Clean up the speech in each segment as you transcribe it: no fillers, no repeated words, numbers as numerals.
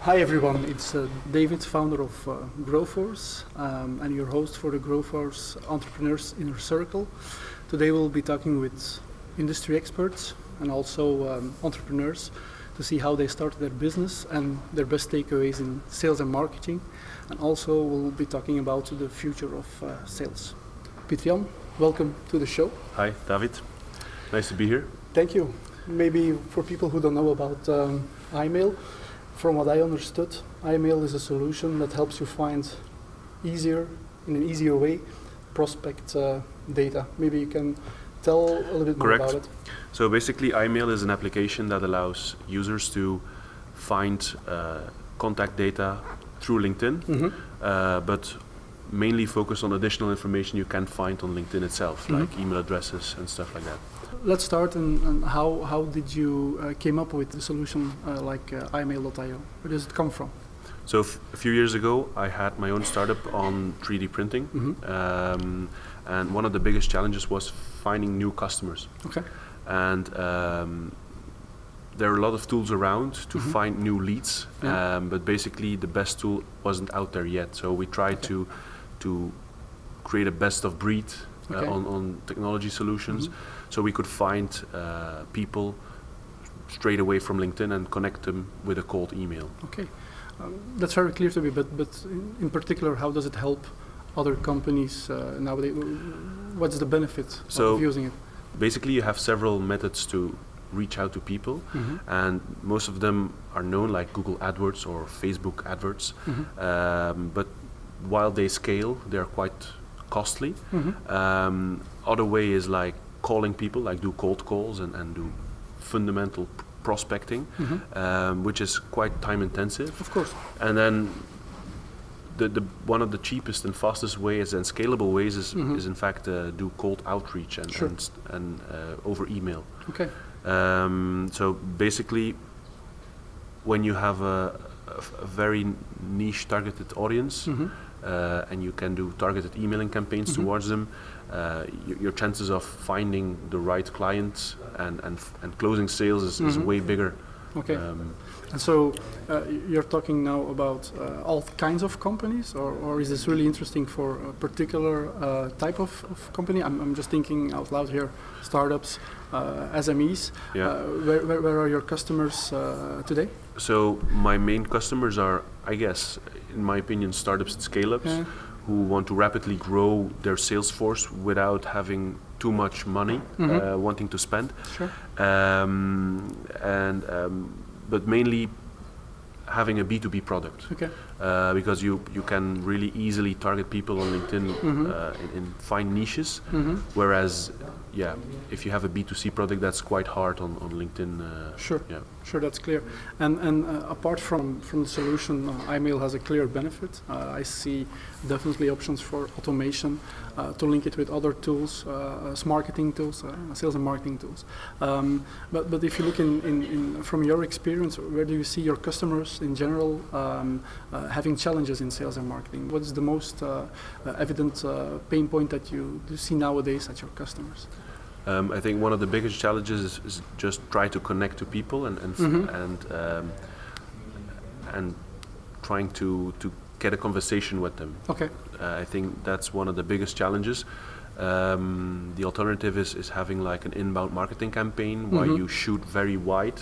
Hi everyone, it's David, founder of Growforce, and your host for the Growforce Entrepreneurs Inner Circle. Today we'll be talking with industry experts and also entrepreneurs to see how they started their business and their best takeaways in sales and marketing. And also we'll be talking about the future of sales. Pieter-Jan, welcome to the show. Hi, David. Nice to be here. Thank you. Maybe for people who don't know about IMail, from what I understood, IMail is a solution that helps you find in an easier way, prospect data. Maybe you can tell a little bit more about it. So basically, IMail is an application that allows users to find contact data through LinkedIn, but mainly focus on additional information you can find on LinkedIn itself, like email addresses and stuff like that. Let's start, and how did you came up with a solution like IMail.io? Where does it come from? So a few years ago, I had my own startup on 3D printing, and one of the biggest challenges was finding new customers. Okay. And there are a lot of tools around to find new leads, but basically the best tool wasn't out there yet. So we tried to create a best of breed on technology solutions, so we could find people straight away from LinkedIn and connect them with a cold email. Okay, that's very clear to me. But in particular, how does it help other companies nowadays? What's the benefit of using it? Basically, you have several methods to reach out to people, and most of them are known, like Google AdWords or Facebook AdWords. But while they scale, they are quite costly. Other way is like calling people, like do cold calls and do fundamental prospecting, which is quite time intensive. Of course. And then the one of the cheapest and fastest ways and scalable ways is in fact do cold outreach and over email. Okay. So basically, when you have a very niche targeted audience, and you can do targeted emailing campaigns towards them, your chances of finding the right clients and closing sales is way bigger. Okay. And so you're talking now about all kinds of companies, or is this really interesting for a particular type of company? I'm just thinking out loud here, startups, SMEs. Yeah. Where are your customers today? So my main customers are, I guess, in my opinion, startups and scale-ups who want to rapidly grow their sales force without having too much money wanting to spend. Sure. But mainly having a B2B product. Okay. Because you can really easily target people on LinkedIn and find niches, whereas if you have a B2C product, that's quite hard on LinkedIn. Sure. Yeah. Sure, that's clear. And apart from the solution, IMail has a clear benefit. I see definitely options for automation to link it with other tools, marketing tools, sales and marketing tools. But if you look in from your experience, where do you see your customers in general having challenges in sales and marketing? What is the most evident pain point that you see nowadays at your customers? I think one of the biggest challenges is just try to connect to people and trying to get a conversation with them. Okay. I think that's one of the biggest challenges. The alternative is having like an inbound marketing campaign where you shoot very wide,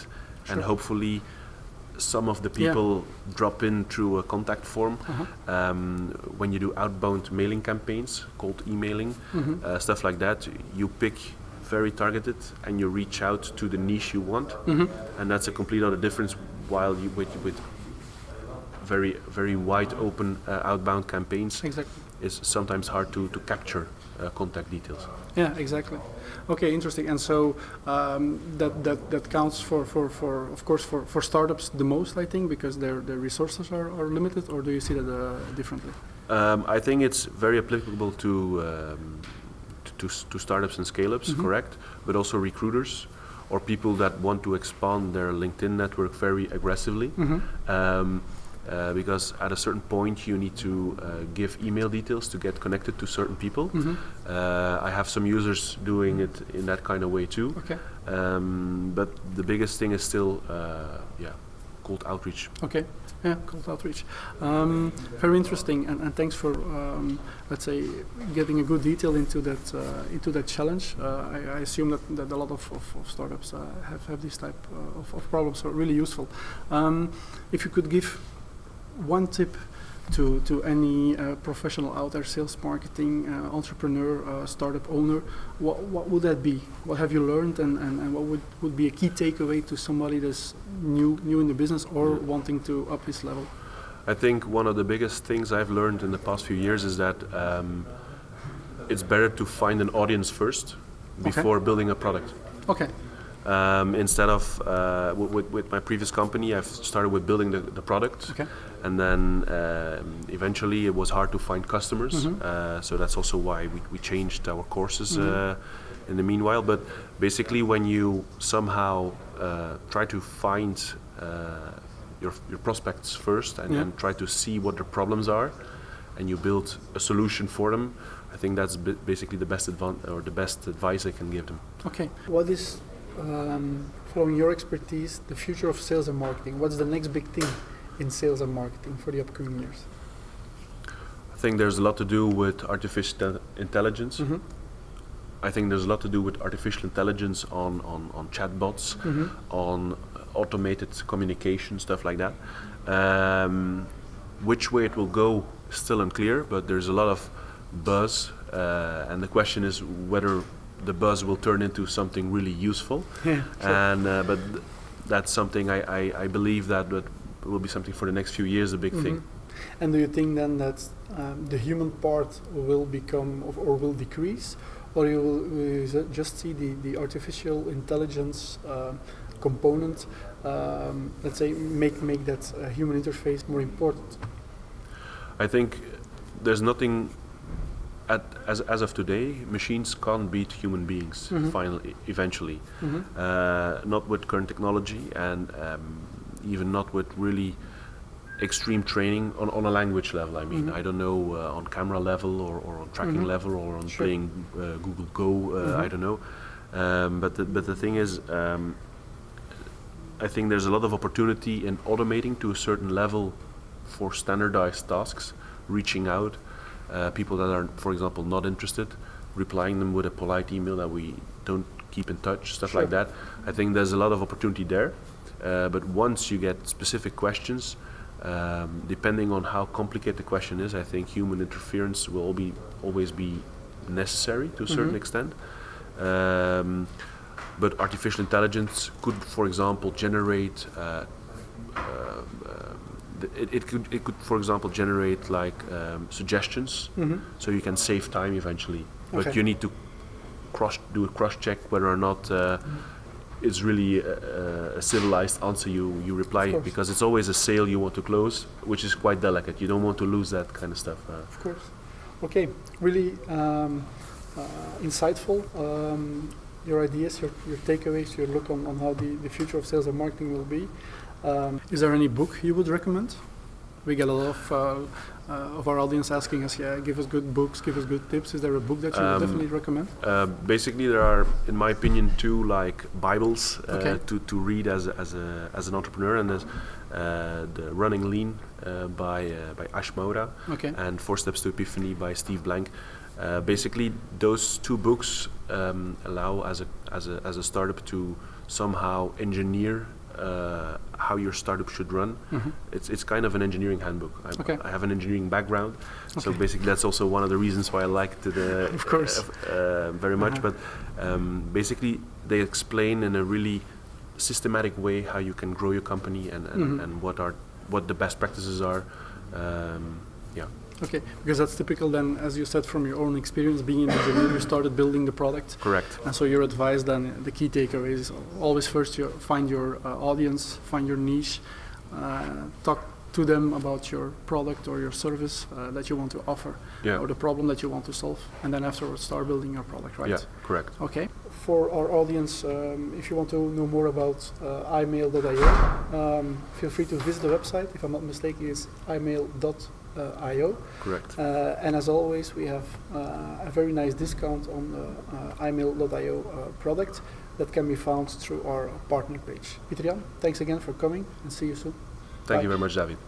and hopefully some of the people drop in through a contact form. When you do outbound mailing campaigns, cold emailing, stuff like that, you pick very targeted and you reach out to the niche you want, and that's a complete other difference. While you with very wide open outbound campaigns, is sometimes hard to capture contact details. Yeah, exactly. Okay, interesting. And so that counts for of course for startups the most, I think, because their resources are limited. Or do you see that differently? I think it's very applicable to startups and scale-ups, correct, but also recruiters or people that want to expand their LinkedIn network very aggressively. Because at a certain point you need to give email details to get connected to certain people. I have some users doing it in that kind of way too. Okay. But the biggest thing is still cold outreach. Okay, yeah, cold outreach. Very interesting, and thanks for let's say getting a good detail into that challenge. I assume that a lot of startups have this type of problems, so really useful. If you could give one tip to any professional out there, sales, marketing, entrepreneur, startup owner, what would that be? What have you learned, and what would be a key takeaway to somebody that's new in the business or wanting to up his level? I think one of the biggest things I've learned in the past few years is that it's better to find an audience first before building a product. Okay. Instead of with my previous company, I've started with building the product, and then eventually it was hard to find customers. So that's also why we changed our courses in the meanwhile. But basically, when you somehow try to find your prospects first and try to see what their problems are, and you build a solution for them, I think that's basically the best advice I can give them. Okay. What is following your expertise, the future of sales and marketing? What's the next big thing in sales and marketing for the upcoming years? I think there's a lot to do with artificial intelligence. I think there's a lot to do with artificial intelligence on chatbots, on automated communication, stuff like that. Which way it will go is still unclear, but there's a lot of buzz, and the question is whether the buzz will turn into something really useful. But that's something I believe that will be something for the next few years, a big thing. And do you think then that the human part will become or will decrease, or you will just see the artificial intelligence component, let's say, make that human interface more important? I think there's nothing. As of today, machines can't beat human beings. Eventually, not with current technology, and even not with really extreme training on a language level. I mean, I don't know on camera level or on tracking level or on playing Google Go. I don't know, but the thing is, I think there's a lot of opportunity in automating to a certain level for standardized tasks, reaching out. People that are, for example, not interested, replying them with a polite email that we don't keep in touch, stuff like that. I think there's a lot of opportunity there. But once you get specific questions, depending on how complicated the question is, I think human interference will always be necessary to a certain extent. But artificial intelligence could, for example, generate it could, for example, generate like suggestions, so you can save time eventually. But you need to do a cross check whether or not it's really a civilized answer you reply, because it's always a sale you want to close, which is quite delicate. You don't want to lose that kind of stuff. Of course. Okay, really insightful. Your ideas, your takeaways, your look on how the future of sales and marketing will be. Is there any book you would recommend? We get a lot of our audience asking us, give us good books, give us good tips. Is there a book that you would definitely recommend? Basically, there are, in my opinion, two like Bibles to read as an entrepreneur, and there's the Running Lean by Ash Maura and 4 Steps to Epiphany by Steve Blank. Basically, those two books allow as a startup to somehow engineer how your startup should run. It's kind of an engineering handbook. I have an engineering background, so basically that's also one of the reasons why I liked it of course. Very much. But basically they explain in a really systematic way how you can grow your company and what the best practices are. Okay, because that's typical then, as you said, from your own experience being an engineer, you started building the product. Correct. And so your advice then, the key takeaway is always first you find your audience, find your niche, talk to them about your product or your service that you want to offer, or the problem that you want to solve, and then afterwards start building your product, right? Yeah, correct. Okay. For our audience, if you want to know more about IMail.io, feel free to visit the website. If I'm not mistaken, it's IMail.io. Correct. And as always, we have a very nice discount on the IMail.io product. that can be found through our partner page. Pieter Jan, thanks again for coming, and see you soon. Thank Bye. you very much, David.